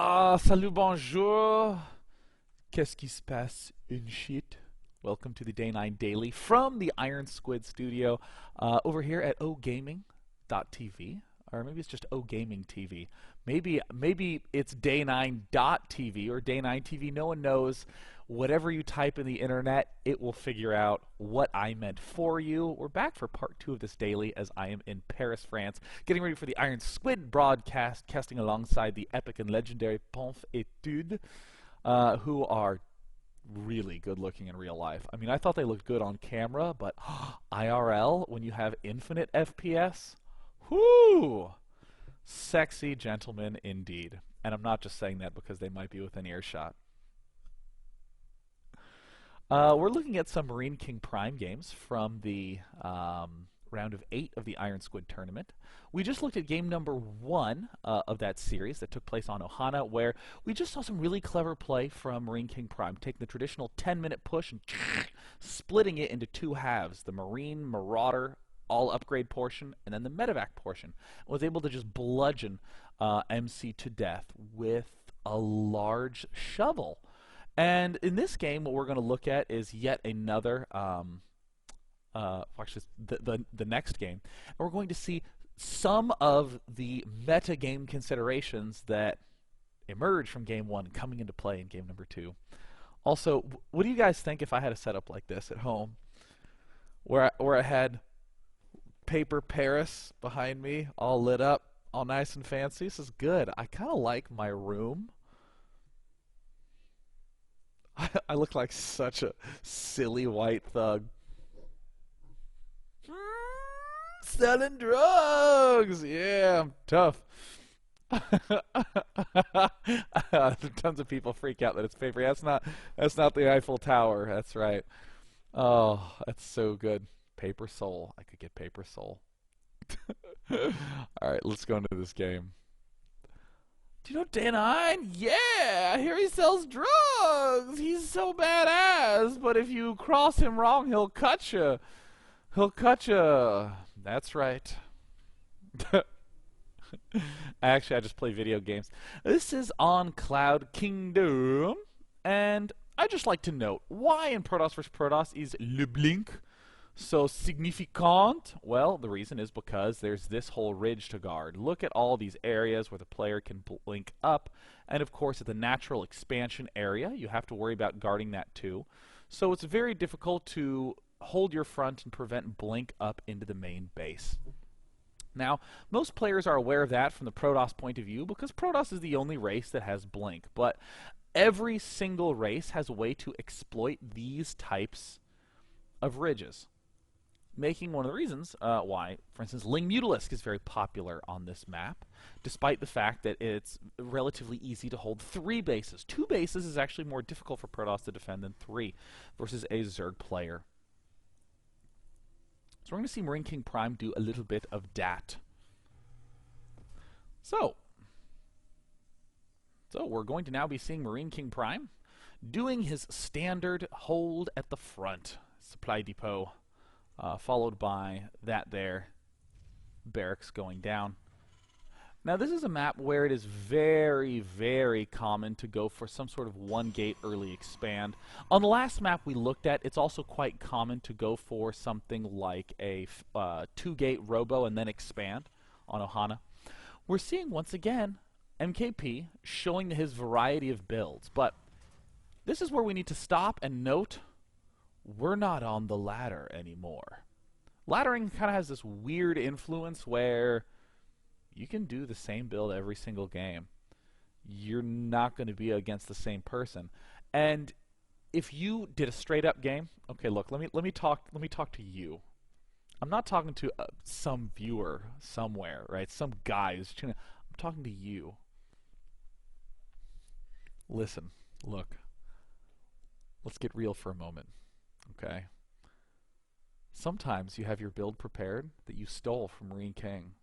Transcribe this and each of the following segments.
Ah, salut, bonjour. Qu'est-ce qui se passe? Une shit. Welcome to the Day 9 Daily from the Iron Squid studio over here at ogaming.tv. Or maybe it's just ogaming TV. Maybe it's day9.tv or day9 TV. No one knows. Whatever you type in the internet, it will figure out what I meant for you. We're back for part 2 of this daily as I am in Paris, France, getting ready for the Iron Squid broadcast, casting alongside the epic and legendary Ponf Etude, who are really good looking in real life. I mean, I thought they looked good on camera, but IRL, when you have infinite FPS, whoo! Sexy gentlemen indeed. And I'm not just saying that because they might be within earshot. We're looking at some MarineKingPrime games from the round of 8 of the Iron Squid tournament. We just looked at game number 1 of that series that took place on Ohana, where we just saw some really clever play from MarineKingPrime, taking the traditional 10-minute push and splitting it into 2 halves, the Marine Marauder all upgrade portion and then the medevac portion. Was able to just bludgeon MC to death with a large shovel. And in this game, what we're going to look at is yet another, actually, the next game. And we're going to see some of the meta game considerations that emerge from game 1 coming into play in game number 2. Also, what do you guys think if I had a setup like this at home, where I had paper Paris behind me, all lit up, all nice and fancy? This is good. I kind of like my room. I look like such a silly white thug. Selling drugs! Yeah, I'm tough. Tons of people freak out that it's paper. That's not the Eiffel Tower. That's right. Oh, that's so good. Paper Soul. I could get Paper Soul. Alright, let's go into this game. Do you know Dan Hein? Yeah, I hear he sells drugs. He's so badass. But if you cross him wrong, he'll cut you. He'll cut you. That's right. Actually, I just play video games. This is on Cloud Kingdom, and I just like to note why in Protoss vs. Protoss is Le Blink so significant? Well, the reason is because there's this whole ridge to guard. Look at all these areas where the player can blink up, and of course at the natural expansion area, you have to worry about guarding that too. So it's very difficult to hold your front and prevent blink up into the main base. Now, most players are aware of that from the Protoss point of view because Protoss is the only race that has blink, but every single race has a way to exploit these types of ridges, making one of the reasons why, for instance, Ling Mutalisk is very popular on this map, despite the fact that it's relatively easy to hold 3 bases. 2 bases is actually more difficult for Protoss to defend than 3 versus a Zerg player. So we're going to see MarineKingPrime do a little bit of dat. So we're going to now be seeing MarineKingPrime doing his standard hold at the front. Supply depot. Followed by that there, barracks going down. Now this is a map where it is very, very common to go for some sort of 1-gate early expand. On the last map we looked at, it's also quite common to go for something like a 2-gate robo and then expand on Ohana. We're seeing once again MKP showing his variety of builds, but this is where we need to stop and note we're not on the ladder anymore. Laddering kind of has this weird influence where you can do the same build every single game. You're not going to be against the same person. And if you did a straight up game, okay, look, let me talk to you. I'm not talking to some viewer somewhere, right? Some guy who's I'm talking to you. Listen, look. Let's get real for a moment. Okay. Sometimes you have your build prepared that you stole from Marine King.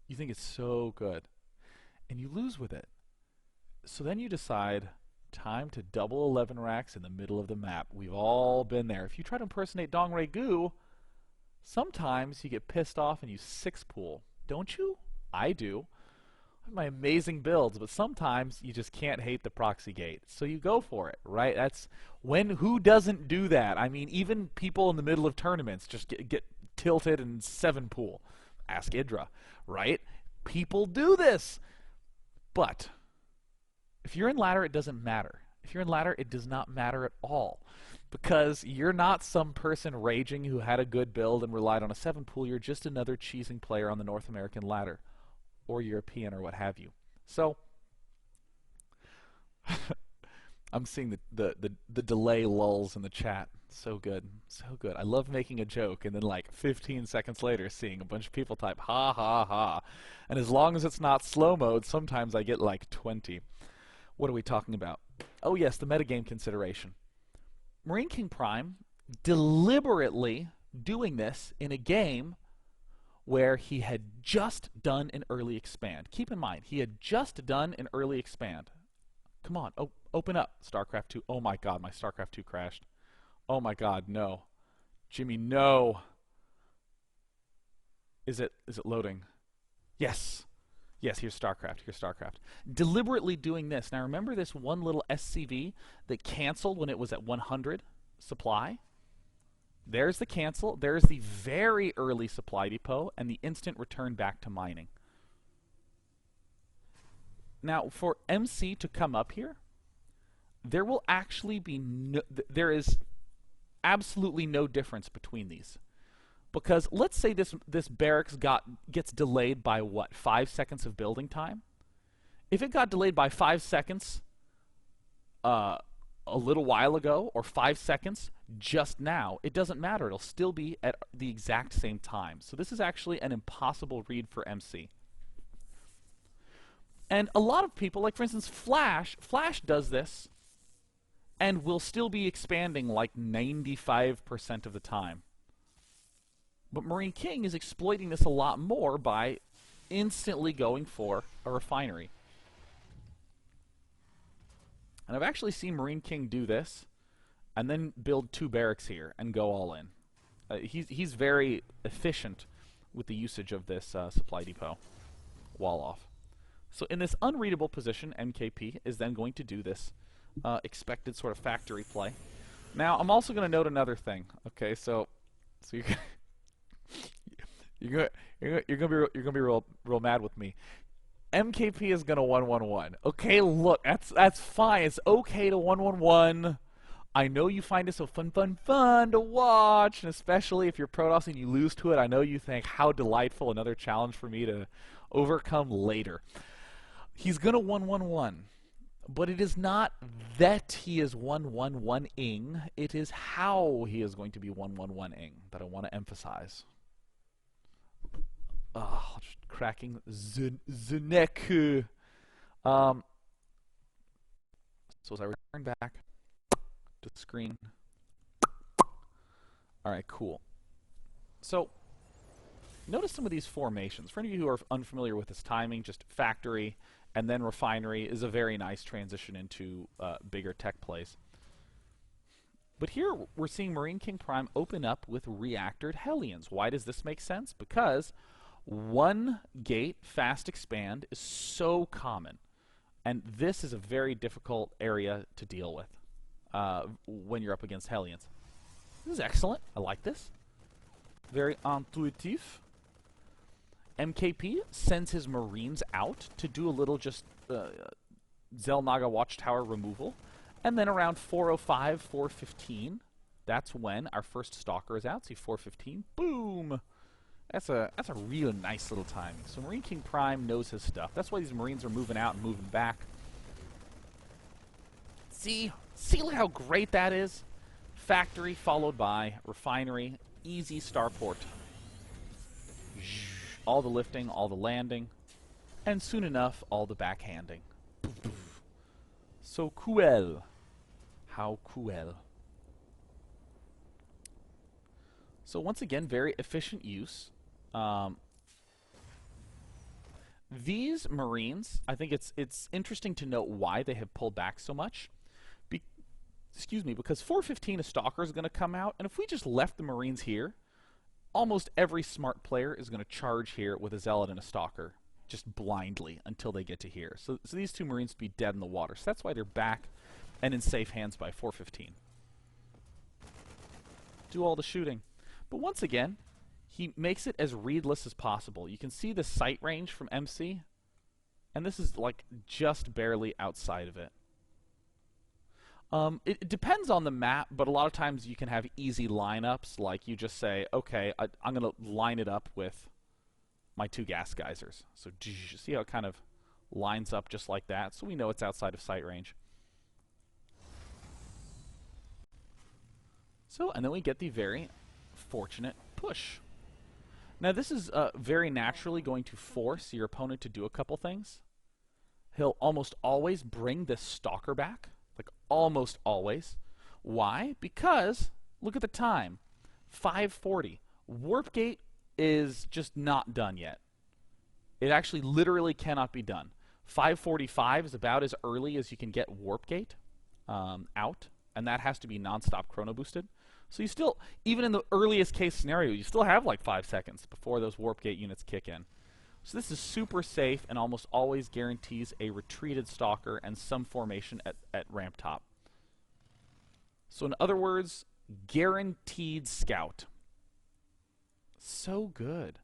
You think it's so good, and you lose with it. So then you decide, time to double 11 racks in the middle of the map. We've all been there. If you try to impersonate Dong Rei Gu, sometimes you get pissed off and you 6-pool. Don't you? I do. my amazing builds, but sometimes you just can't hate the proxy gate, so you go for it, right? That's who doesn't do that? I mean, even people in the middle of tournaments just get tilted in 7-pool. Ask Idra, right? People do this, but if you're in ladder, it doesn't matter. If you're in ladder, it does not matter at all, because you're not some person raging who had a good build and relied on a 7-pool. You're just another cheesing player on the North American ladder, or European, or what have you. So I'm seeing the delay lulls in the chat. So good, so good. I love making a joke and then like 15 seconds later seeing a bunch of people type ha ha ha. And as long as it's not slow mode, sometimes I get like 20. What are we talking about? Oh yes, the metagame consideration. MarineKingPrime deliberately doing this in a game where he had just done an early expand. Keep in mind, he had just done an early expand. Come on, open up, StarCraft 2. Oh my god, my StarCraft 2 crashed. Oh my god, no. Jimmy, no. Is it loading? Yes. Yes, here's StarCraft, here's StarCraft. Deliberately doing this. Now remember this one little SCV that canceled when it was at 100 supply? There's the cancel, there's the very early supply depot, and the instant return back to mining. Now, for MC to come up here, there will actually be there is absolutely no difference between these. Because let's say this barracks gets delayed by what, 5 seconds of building time? If it got delayed by 5 seconds a little while ago, or 5 seconds just now, it doesn't matter. It'll still be at the exact same time. So this is actually an impossible read for MC. And a lot of people, like for instance Flash does this and will still be expanding like 95% of the time. But Marine King is exploiting this a lot more by instantly going for a refinery. And I've actually seen Marine King do this and then build 2 barracks here and go all in. He's very efficient with the usage of this supply depot wall off. So in this unreadable position, MKP is then going to do this expected sort of factory play. Now, I'm also going to note another thing. Okay, so you're gonna be real mad with me. MKP is gonna 1-1-1. Okay, look, that's fine. It's okay to 1-1-1. I know you find it so fun to watch, and especially if you're Protoss and you lose to it, I know you think, how delightful, another challenge for me to overcome later. He's gonna 1-1-1, but it is not that he is 1-1-1-ing. It is how he is going to be 1-1-1-ing that I want to emphasize. Oh, just cracking the neck. So as I return back to the screen. Alright, cool. So, notice some of these formations. For any of you who are unfamiliar with this timing, just factory and then refinery is a very nice transition into bigger tech plays. But here we're seeing MarineKingPrime open up with reactored Hellions. Why does this make sense? Because one gate fast expand is so common, and this is a very difficult area to deal with when you're up against Hellions. This is excellent. I like this. Very intuitive. MKP sends his Marines out to do a little just Zelnaga Watchtower removal, and then around 4:05, 4:15, that's when our first Stalker is out. See, 4:15, boom! That's a real nice little timing. So MarineKingPrime knows his stuff. That's why these Marines are moving out and moving back. See look how great that is? Factory followed by refinery, easy starport. All the lifting, all the landing, and soon enough, all the backhanding. So cool. How cool. So once again, very efficient use. These Marines, I think it's interesting to note why they have pulled back so much. Because 4:15 a Stalker is going to come out, and if we just left the Marines here, almost every smart player is going to charge here with a Zealot and a Stalker. just blindly until they get to here. So these two Marines would be dead in the water. So that's why they're back and in safe hands by 4:15. Do all the shooting. But once again, he makes it as readless as possible. You can see the sight range from MC, and this is like just barely outside of it. It depends on the map, but a lot of times you can have easy lineups. Like you just say, okay, I'm going to line it up with my two gas geysers. So see how it kind of lines up just like that? So we know it's outside of sight range. So, and then we get the very fortunate push. Now this is very naturally going to force your opponent to do a couple things. He'll almost always bring this stalker back. Like almost always. Why? Because look at the time. 5:40. Warp gate is just not done yet. It actually literally cannot be done. 5:45 is about as early as you can get warp gate out, and that has to be nonstop chrono boosted. So you still, even in the earliest case scenario, you still have like 5 seconds before those warp gate units kick in. So this is super safe and almost always guarantees a retreated stalker and some formation at ramp top. So in other words, guaranteed scout. So good.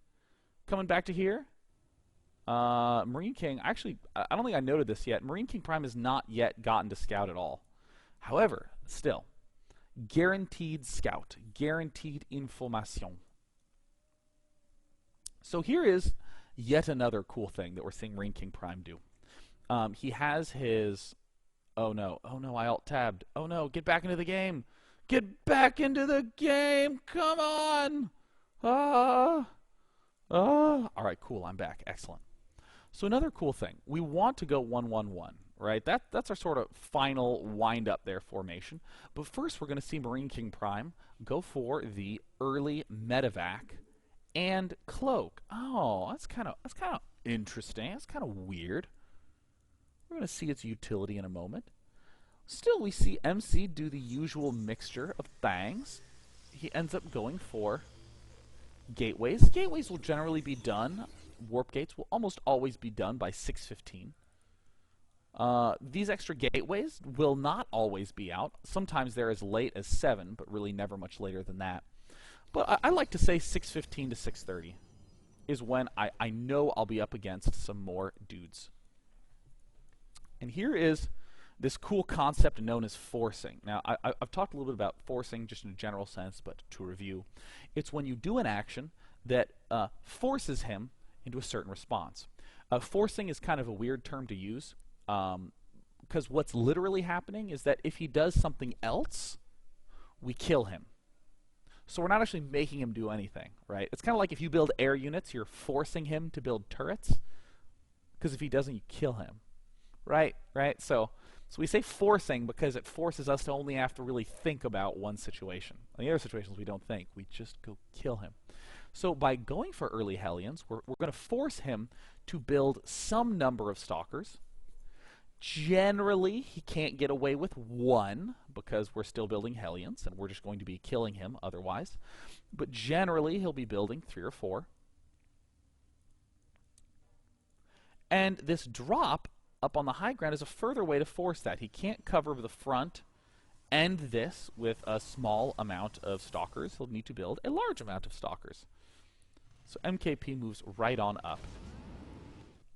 Coming back to here, Marine King, actually, I don't think I noted this yet. MarineKingPrime has not yet gotten to scout at all. However, still, guaranteed scout, guaranteed information. So here is yet another cool thing that we're seeing MarineKingPrime do. He has his... Oh no, I alt-tabbed. Oh no, get back into the game. Get back into the game. Come on. Alright, cool, I'm back. Excellent. So another cool thing. We want to go 1-1-1, right? That's our sort of final wind-up there formation. But first we're going to see MarineKingPrime go for the early medevac and cloak. Oh, that's kind of interesting. That's kind of weird. We're going to see its utility in a moment. Still, we see MC do the usual mixture of things. He ends up going for gateways. Gateways will generally be done. Warp gates will almost always be done by 6:15. These extra gateways will not always be out. Sometimes they're as late as 7, but really never much later than that. But I like to say 6:15 to 6:30 is when I know I'll be up against some more dudes. And here is this cool concept known as forcing. Now, I've talked a little bit about forcing just in a general sense, but to review, it's when you do an action that forces him into a certain response. Forcing is kind of a weird term to use, because what's literally happening is that if he does something else, we kill him. So we're not actually making him do anything, right? It's kind of like if you build air units, you're forcing him to build turrets, because if he doesn't, you kill him, right? So we say forcing because it forces us to only have to really think about one situation. In the other situations, we don't think. We just go kill him. So by going for early Hellions, we're going to force him to build some number of stalkers. Generally, he can't get away with 1 because we're still building Hellions, and we're just going to be killing him otherwise. But generally, he'll be building 3 or 4. And this drop up on the high ground is a further way to force that. He can't cover the front and this with a small amount of stalkers. He'll need to build a large amount of stalkers. So MKP moves right on up.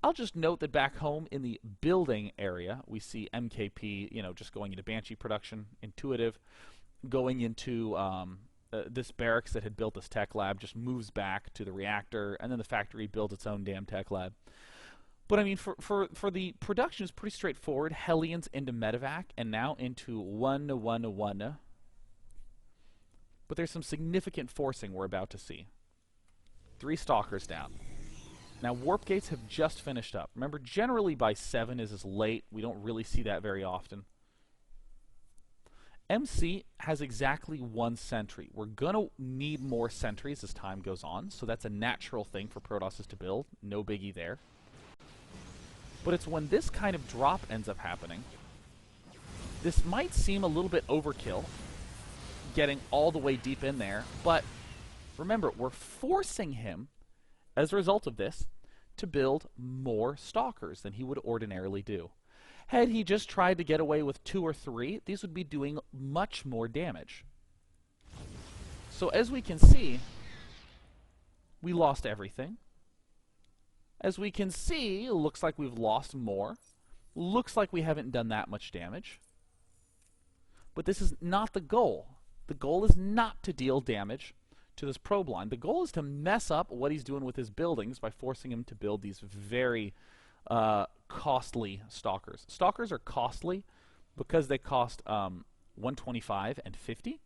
I'll just note that back home in the building area, we see MKP, just going into Banshee production, intuitive, going into this barracks that had built this tech lab, just moves back to the reactor, and then the factory builds its own damn tech lab. But I mean, for the production, it's pretty straightforward. Hellions into medevac, and now into 1-1-1. But there's some significant forcing we're about to see. 3 stalkers down. Now, warp gates have just finished up. Remember, generally by 7 is as late. We don't really see that very often. MC has exactly 1 sentry. We're going to need more sentries as time goes on, so that's a natural thing for Protosses to build. No biggie there. But it's when this kind of drop ends up happening. This might seem a little bit overkill, getting all the way deep in there, but remember, we're forcing him, as a result of this, to build more stalkers than he would ordinarily do. Had he just tried to get away with 2 or 3, these would be doing much more damage. So as we can see, we lost everything. As we can see, it looks like we've lost more. Looks like we haven't done that much damage. But this is not the goal. The goal is not to deal damage to this probe line. The goal is to mess up what he's doing with his buildings by forcing him to build these very costly stalkers. Stalkers are costly because they cost 125 and 50,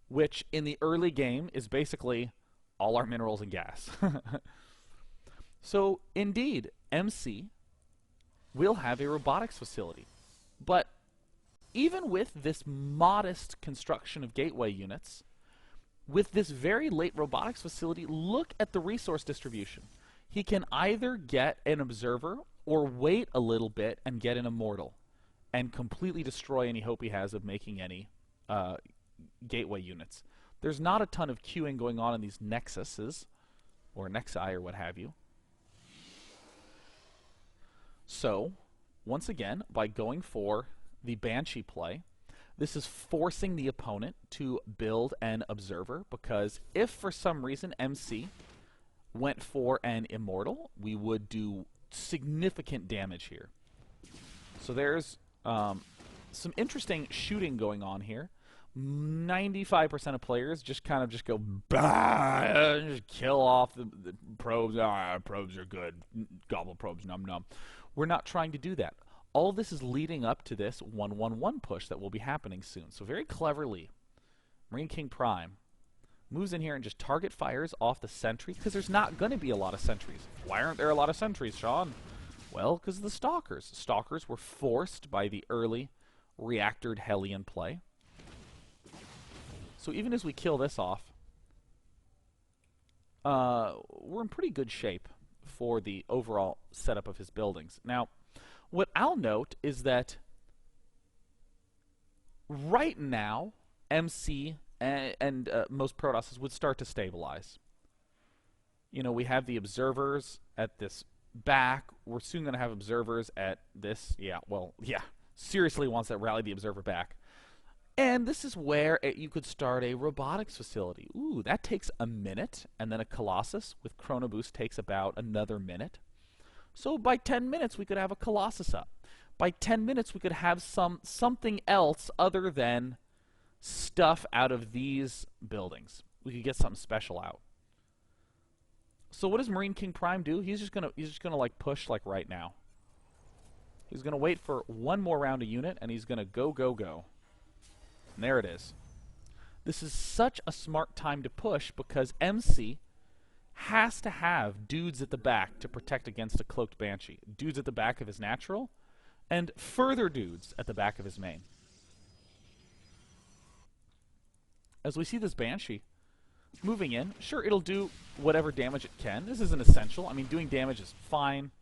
which in the early game is basically all our minerals and gas. So indeed, MC will have a robotics facility. But even with this modest construction of gateway units, with this very late robotics facility, look at the resource distribution. He can either get an observer or wait a little bit and get an immortal and completely destroy any hope he has of making any gateway units. There's not a ton of queuing going on in these nexuses, or nexi, or what have you. So, once again, by going for the Banshee play, this is forcing the opponent to build an observer, because if for some reason MC went for an immortal, we would do significant damage here. So there's some interesting shooting going on here. 95% of players just kind of go, bah, just kill off the probes. Probes are good. Gobble probes, num num. We're not trying to do that. All this is leading up to this 1-1-1 push that will be happening soon. So very cleverly, MarineKingPrime moves in here and just target fires off the sentry, because there's not going to be a lot of sentries. Why aren't there a lot of sentries, Sean? Well, because of the stalkers. Stalkers were forced by the early reactored Hellion play. So even as we kill this off, we're in pretty good shape for the overall setup of his buildings. Now, what I'll note is that right now, MC and most Protosses would start to stabilize. You know, we have the observers at this back. We're soon going to have observers at this. Yeah, well, yeah. Seriously wants that rally the observer back. And this is where you could start a robotics facility. Ooh, that takes a minute, and then a Colossus with Chrono Boost takes about another minute. So by 10 minutes, we could have a Colossus up. By 10 minutes, we could have something else other than stuff out of these buildings. We could get something special out. So what does MarineKingPrime do? He's just gonna like push like right now. He's gonna wait for one more round of unit, and he's gonna go, go, go. And there it is. This is such a smart time to push because MC has to have dudes at the back to protect against a cloaked Banshee. Dudes at the back of his natural, and further dudes at the back of his main. As we see this Banshee moving in, sure, it'll do whatever damage it can. This isn't essential. I mean, doing damage is fine.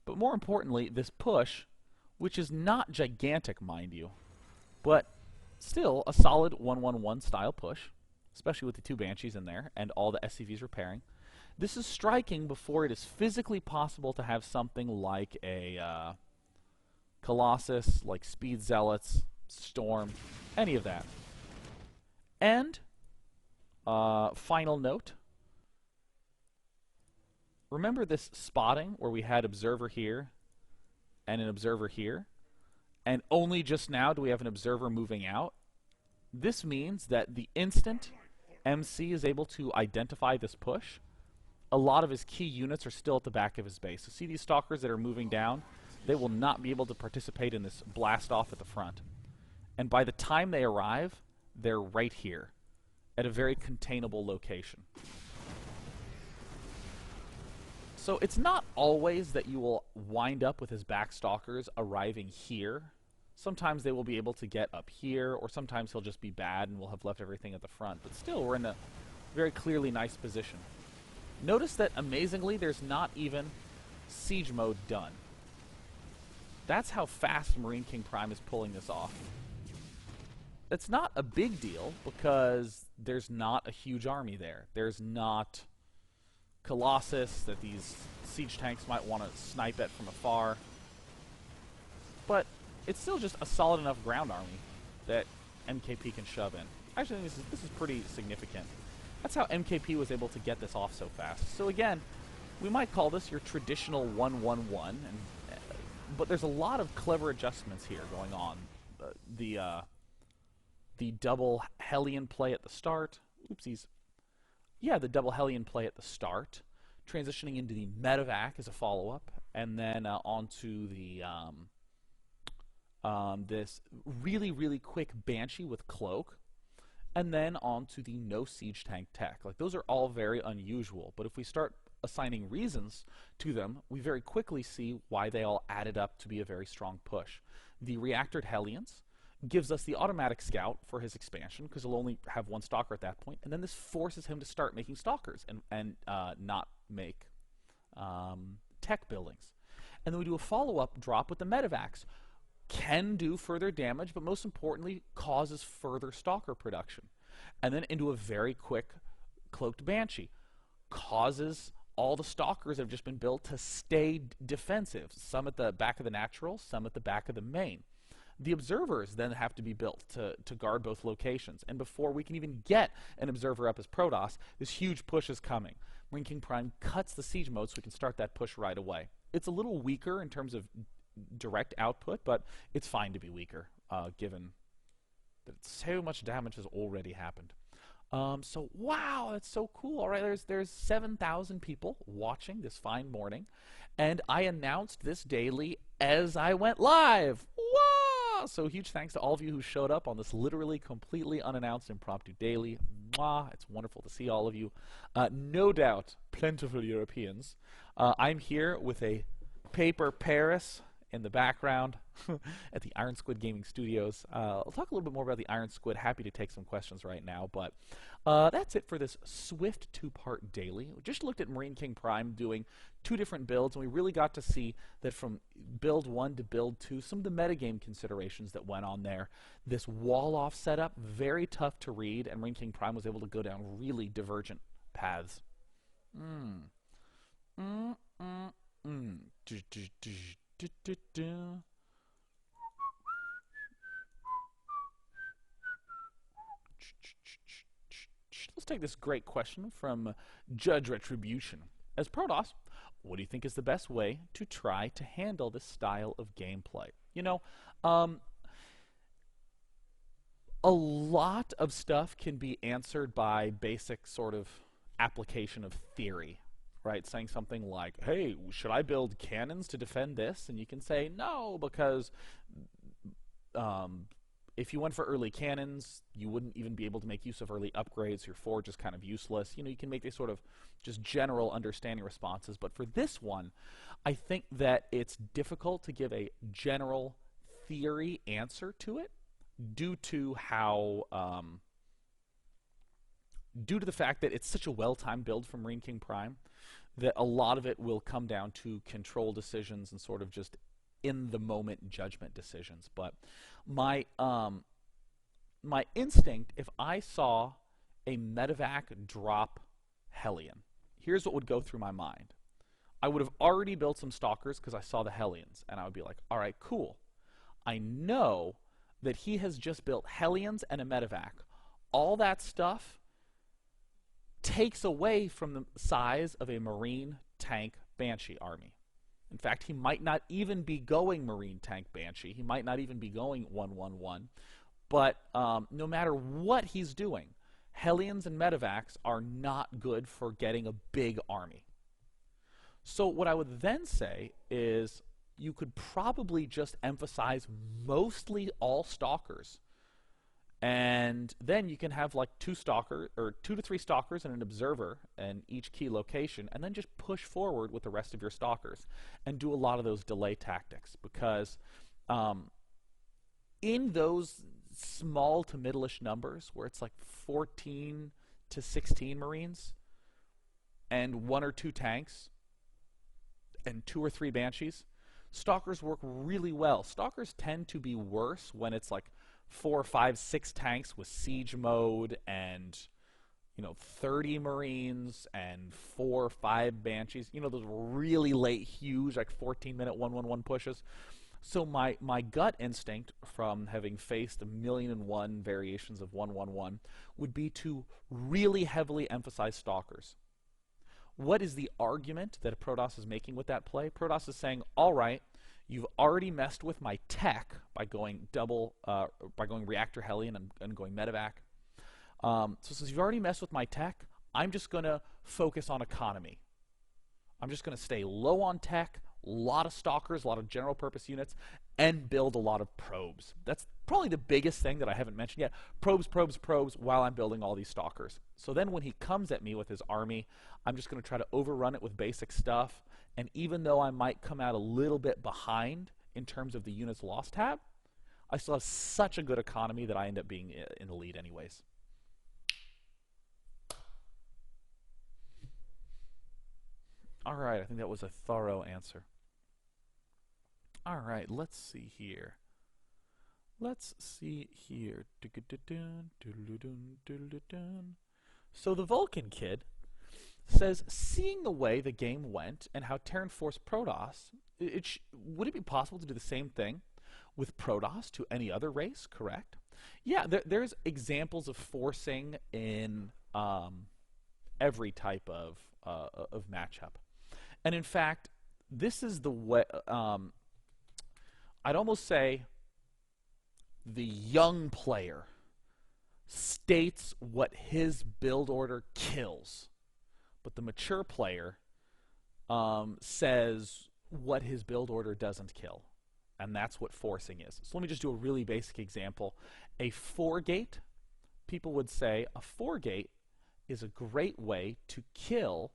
But more importantly, this push, which is not gigantic, mind you, but still a solid 1-1-1 style push, especially with the 2 Banshees in there and all the SCVs repairing. This is striking before it is physically possible to have something like a Colossus, like Speed Zealots, Storm, any of that. And final note, remember this spotting where we had observer here and an observer here? And only just now do we have an observer moving out. This means that the instant MC is able to identify this push, a lot of his key units are still at the back of his base. So see these stalkers that are moving down? They will not be able to participate in this blast off at the front. And by the time they arrive, they're right here at a very containable location. So it's not always that you will wind up with his backstalkers arriving here. Sometimes they will be able to get up here, or sometimes he'll just be bad and we'll have left everything at the front. But still, we're in a very clearly nice position. Notice that, amazingly, there's not even siege mode done. That's how fast MarineKingPrime is pulling this off. It's not a big deal because there's not a huge army there. There's not Colossus that these siege tanks might want to snipe at from afar. But it's still just a solid enough ground army that MKP can shove in. Actually, this is pretty significant. That's how MKP was able to get this off so fast. So again, we might call this your traditional 1-1-1, but there's a lot of clever adjustments here going on. The double Hellion play at the start. Oopsies. Yeah, the double Hellion play at the start. Transitioning into the medevac as a follow-up, and then onto the this really, really quick Banshee with Cloak, and then onto the no siege tank tech. Like, those are all very unusual, but if we start assigning reasons to them, we very quickly see why they all added up to be a very strong push. The reactored Hellions gives us the automatic scout for his expansion, because he'll only have one stalker at that point, and then this forces him to start making stalkers and not make tech buildings. And then we do a follow-up drop with the medevacs. Can do further damage, but most importantly causes further stalker production. And then into a very quick cloaked Banshee. Causes all the stalkers that have just been built to stay defensive. Some at the back of the natural, some at the back of the main. The observers then have to be built to guard both locations. And before we can even get an observer up as Protoss, this huge push is coming. MarineKingPrime cuts the siege mode so we can start that push right away. It's a little weaker in terms of direct output, but it's fine to be weaker, given that so much damage has already happened. So wow, that's so cool. All right, there's 7,000 people watching this fine morning, and I announced this daily as I went live. Wow! So huge thanks to all of you who showed up on this literally completely unannounced impromptu daily. Mwah! It's wonderful to see all of you. No doubt, plentiful Europeans. I'm here with a paper Paris in the background at the Iron Squid Gaming Studios. I'll talk a little bit more about the Iron Squid. Happy to take some questions right now, but that's it for this swift two-part daily. We just looked at MarineKingPrime doing 2 different builds, and we really got to see that from build 1 to build 2, some of the metagame considerations that went on there. This wall-off setup, very tough to read, and MarineKingPrime was able to go down really divergent paths. Let's take this great question from Judge Retribution. As Protoss, what do you think is the best way to try to handle this style of gameplay? You know, a lot of stuff can be answered by basic sort of application of theory, right? Saying something like, hey, should I build cannons to defend this? And you can say no, because if you went for early cannons, you wouldn't even be able to make use of early upgrades. Your forge is kind of useless. You know, you can make these sort of just general understanding responses. But for this one, I think that it's difficult to give a general theory answer to it due to how due to the fact that it's such a well-timed build from MarineKingPrime that a lot of it will come down to control decisions and sort of just in-the-moment judgment decisions. But my my instinct, if I saw a medevac drop Hellion, here's what would go through my mind. I would have already built some stalkers because I saw the Hellions, and I would be like, all right, cool. I know that he has just built Hellions and a medevac. All that stuff takes away from the size of a Marine tank Banshee army. In fact, he might not even be going Marine tank Banshee. He might not even be going 1-1-1. But no matter what he's doing, Hellions and medevacs are not good for getting a big army. So what I would then say is you could probably just emphasize mostly all stalkers. And then you can have like 2 to 3 stalkers and an observer in each key location, and then just push forward with the rest of your stalkers and do a lot of those delay tactics, because in those small to middle-ish numbers where it's like 14 to 16 Marines and 1 or 2 tanks and 2 or 3 Banshees, stalkers work really well. Stalkers tend to be worse when it's like 4, 5, 6 tanks with siege mode and 30 Marines and 4 or 5 Banshees. Those really late, huge, like 14-minute 1-1-1 pushes. So my gut instinct from having faced 1,000,001 variations of 1-1-1 would be to really heavily emphasize stalkers. What is the argument that Protoss is making with that play? Protoss is saying, all right, you've already messed with my tech by going by going reactor Hellion and going medevac. So since you've already messed with my tech, I'm just going to focus on economy. I'm just going to stay low on tech, a lot of stalkers, a lot of general purpose units, and build a lot of probes. That's probably the biggest thing that I haven't mentioned yet. Probes, probes, probes, while I'm building all these stalkers. So then when he comes at me with his army, I'm just going to try to overrun it with basic stuff. And even though I might come out a little bit behind in terms of the units lost tab, I still have such a good economy that I end up being in the lead anyways. All right, I think that was a thorough answer. All right, let's see here. So the Vulcan kid says, seeing the way the game went and how Terran forced Protoss, would it be possible to do the same thing with Protoss to any other race, correct? Yeah, there's examples of forcing in every type of matchup. And in fact, this is the way, I'd almost say the young player states what his build order kills, but the mature player says what his build order doesn't kill. And that's what forcing is. So let me just do a really basic example. A 4-gate, people would say a 4-gate is a great way to kill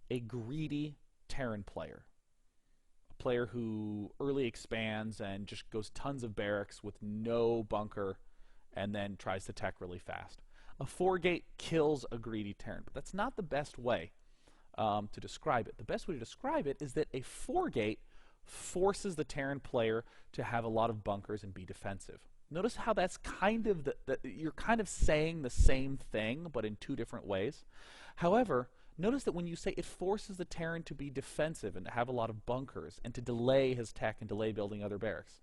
a greedy Terran player. A player who early expands and just goes tons of barracks with no bunker and then tries to tech really fast. A 4-gate kills a greedy Terran, but that's not the best way to describe it. The best way to describe it is that a 4-gate forces the Terran player to have a lot of bunkers and be defensive. Notice how that's kind of you're kind of saying the same thing, but in two different ways. However, notice that when you say it forces the Terran to be defensive and to have a lot of bunkers and to delay his tech and delay building other barracks,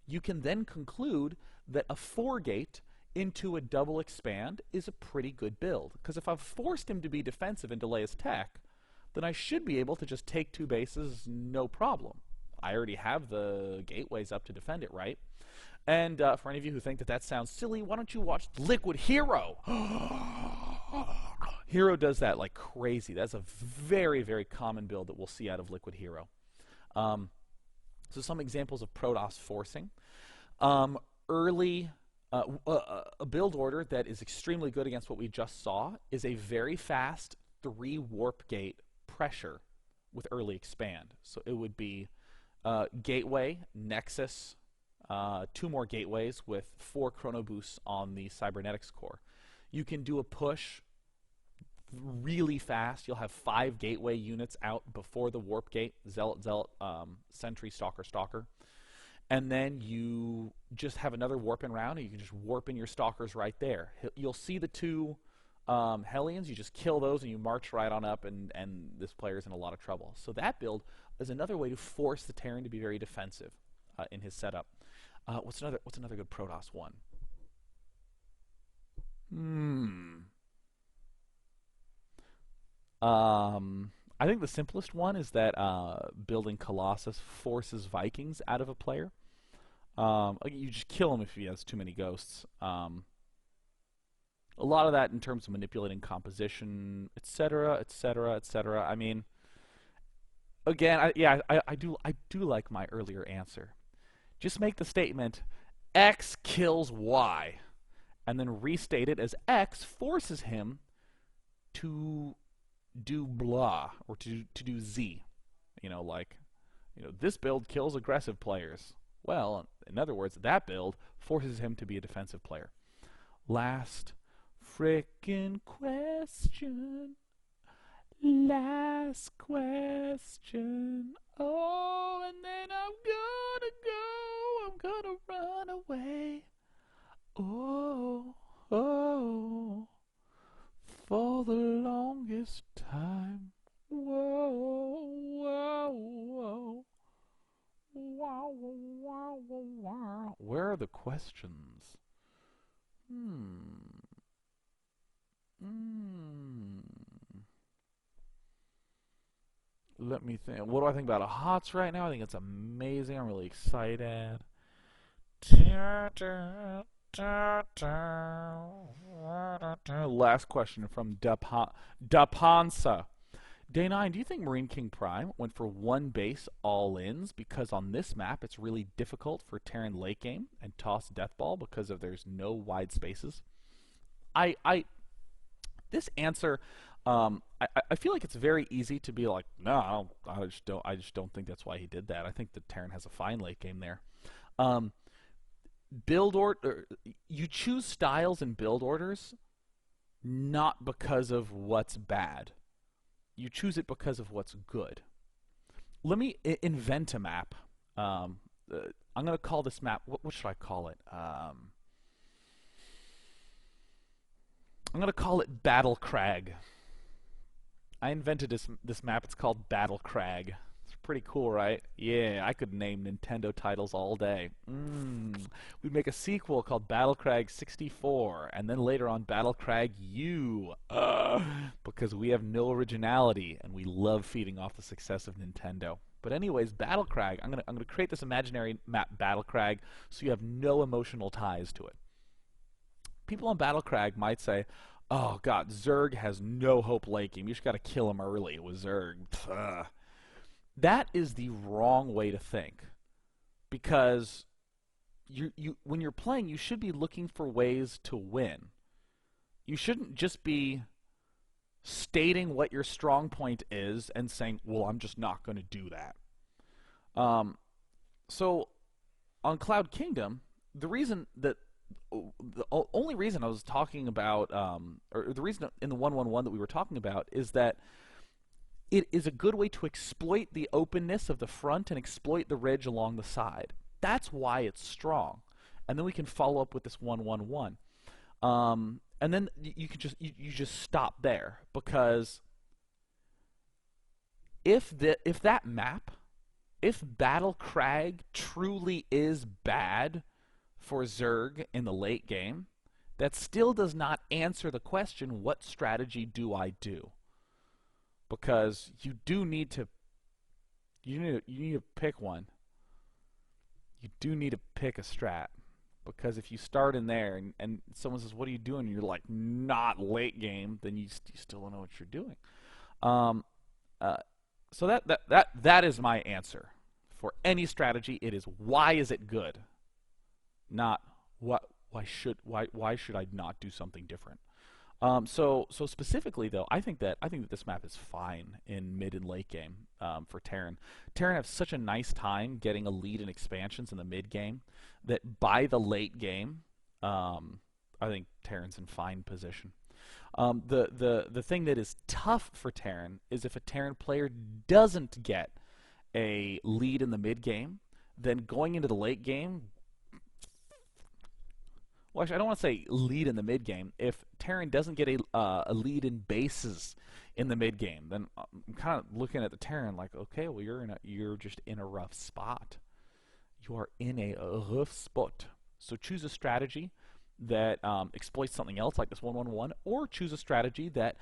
you can then conclude that a 4-gate into a double expand is a pretty good build. Because if I've forced him to be defensive and delay his tech, then I should be able to just take 2 bases, no problem. I already have the gateways up to defend it, right? And for any of you who think that that sounds silly, why don't you watch Liquid Hero? Hero does that like crazy. That's a very, very common build that we'll see out of Liquid Hero. So some examples of Protoss forcing. A build order that is extremely good against what we just saw is a very fast 3 warp gate pressure with early expand. So it would be gateway, nexus, 2 more gateways with 4 chrono boosts on the cybernetics core. You can do a push really fast. You'll have 5 gateway units out before the warp gate, zealot, sentry, stalker. And then you just have another warp in round, and you can just warp in your stalkers right there. You'll see the 2 Hellions. You just kill those, and you march right on up, and this player's in a lot of trouble. So that build is another way to force the Terran to be very defensive in his setup. What's another good Protoss one? I think the simplest one is that building Colossus forces Vikings out of a player. You just kill him if he has too many ghosts. A lot of that in terms of manipulating composition, etc., etc., etc. I mean, again, I do like my earlier answer. Just make the statement X kills Y, and then restate it as X forces him to do blah, or to do Z. This build kills aggressive players. Well, in other words, that build forces him to be a defensive player. Last frickin' question. Last question. Oh, and then I'm gonna run away. Oh. this time. Whoa, whoa, whoa. Wow, wow, wow, wow. Where are the questions? Hmm. Hmm. Let me think. What do I think about a HOTS right now? I think it's amazing. I'm really excited. Last question from Dapansa. Day 9, do you think Marine King Prime went for one base all-ins because on this map it's really difficult for Terran late game and toss Deathball because of there's no wide spaces? I this answer, I feel like it's very easy to be like, no, I just don't think that's why he did that. I think the Terran has a fine late game there. Um, build order, you choose styles and build orders not because of what's bad. You choose it because of what's good. Let me invent a map. I'm going to call this map, what should I call it? I'm going to call it Battle Crag. I invented this map. It's called Battle Crag. It's pretty cool, right? Yeah, I could name Nintendo titles all day. We'd make a sequel called Battle Crag 64, and then later on Battle Crag U, because we have no originality and we love feeding off the success of Nintendo. But anyways, Battle Crag. I'm gonna create this imaginary map, Battle Crag, so you have no emotional ties to it. People on Battle Crag might say, "Oh God, Zerg has no hope late game. You just got to kill him early with Zerg." Ugh. That is the wrong way to think, because when you're playing, you should be looking for ways to win. You shouldn't just be stating what your strong point is and saying, "Well, I'm just not going to do that." So on Cloud Kingdom, the reason that the only reason I was talking about, or the reason in the 111 that we were talking about, is that it is a good way to exploit the openness of the front and exploit the ridge along the side. That's why it's strong. And then we can follow up with this 111. And then you can just stop there, because if that map, if Battle Crag truly is bad for Zerg in the late game, that still does not answer the question, what strategy do I do? Because you do need to pick one. You do need to pick a strat, because if you start in there and someone says, "What are you doing?" and you're like, "Not late game," then you still don't know what you're doing. So that is my answer for any strategy. It is, why is it good? Not why should I not do something different? So specifically though, I think that this map is fine in mid and late game for Terran. Terran have such a nice time getting a lead in expansions in the mid game that by the late game, I think Terran's in fine position. The thing that is tough for Terran is if a Terran player doesn't get a lead in the mid game, then going into the late game. Well, actually, I don't want to say lead in the mid game. If Terran doesn't get a lead in bases in the mid game, then I'm kind of looking at the Terran like, okay, well you're just in a rough spot. You are in a rough spot. So choose a strategy that exploits something else like this 111, or choose a strategy that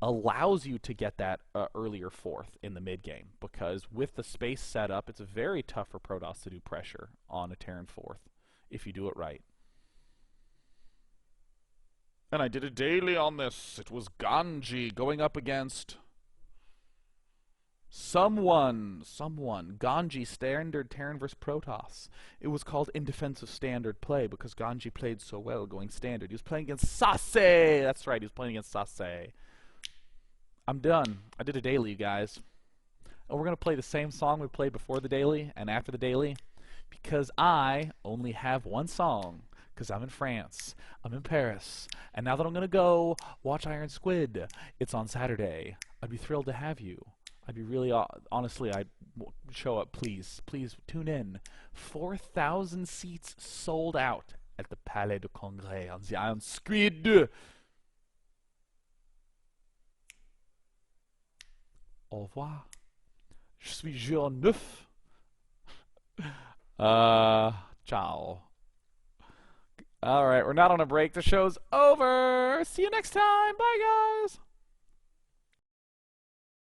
allows you to get that earlier fourth in the mid game. Because with the space set up, it's very tough for Protoss to do pressure on a Terran fourth if you do it right. And I did a daily on this. It was Ganji going up against someone. Ganji, standard Terran vs. Protoss. It was called in defensive standard play because Ganji played so well going standard. He was playing against Sase. That's right, he was playing against Sase. I'm done. I did a daily, you guys. And we're going to play the same song we played before the daily and after the daily, because I only have one song. Because I'm in France, I'm in Paris, and now that I'm going to go watch Iron Squid, it's on Saturday. I'd be thrilled to have you. I'd be really, honestly, I'd show up, please. Please tune in. 4,000 seats sold out at the Palais de Congrès on the Iron Squid. Au revoir. Je suis jour neuf. Ciao. All right, we're not on a break. The show's over. See you next time. Bye, guys.